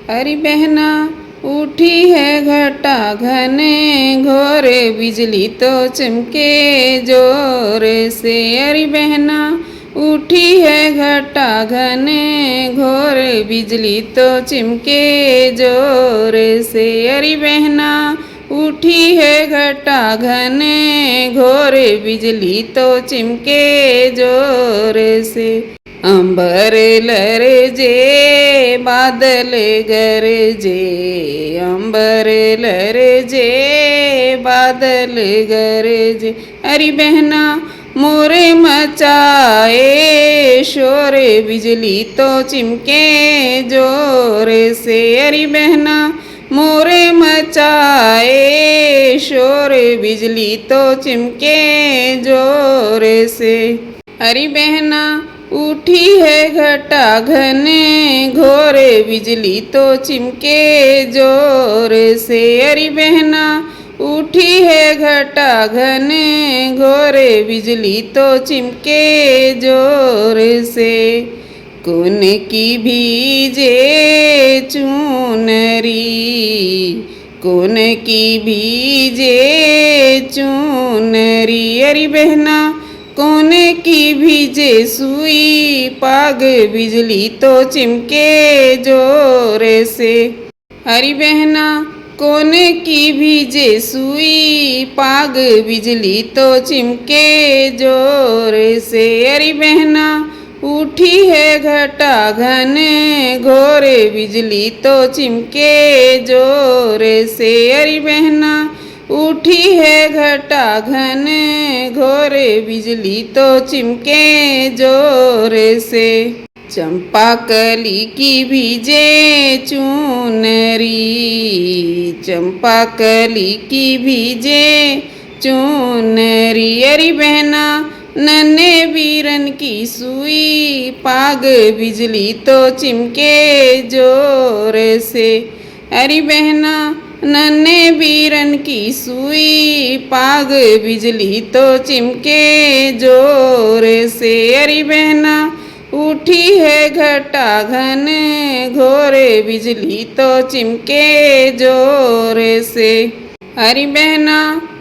अरे बहना उठी है घटा घने घोर बिजली तो चमके जोर से। अरे बहना उठी है घटा घने घोर बिजली तो चमके जोर से। अरे बहना उठी है घटा घने घोर बिजली तो चमके जोर से। अंबर लरजे बादल गरजे, अंबर लरजे बादल गरजे। अरे बहना मोरे मचाए शोर बिजली तो चिमके जोर से। अरे बहना मोरे मचाए शोर बिजली तो चिमके जोर से। अरे बहना उठी है घटा घने घोर बिजली तो चिमके जोर से। अरे बहना उठी है घटा घने घोर बिजली तो चिमके जोर से। कौन की भीजे चुनरी, कौन की भीजे चुनरी। अरे बहना कौन की भीजे सुई पाग बिजली तो चिमके जोर से। अरे बहना कौन की भीजे सुई पाग बिजली तो चिमके जोर से। अरे बहना उठी है घटा घने घोर बिजली तो चिमके जोर से। अरे बहना उठी है घटा घने घोर बिजली तो चिमके जोर से। चंपा कली की भीजे चुनरी, चंपा कली की भीजे चुनरी। अरे बहना नन्हे बीरन की सुई पाग बिजली तो चिमके जोर से। अरे बहना नन्हे बीरन की सुई पाग बिजली तो चिमके जोर से। अरे बहना उठी है घटा घने घोर बिजली तो चिमके जोर से। अरे बहना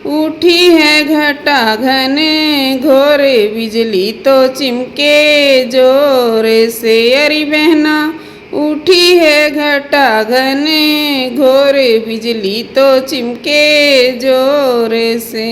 उठी है घटा घने घोर बिजली तो चिमके जोर से। अरे बहना उठी है घटा घने घोर बिजली तो चिमके जोर से।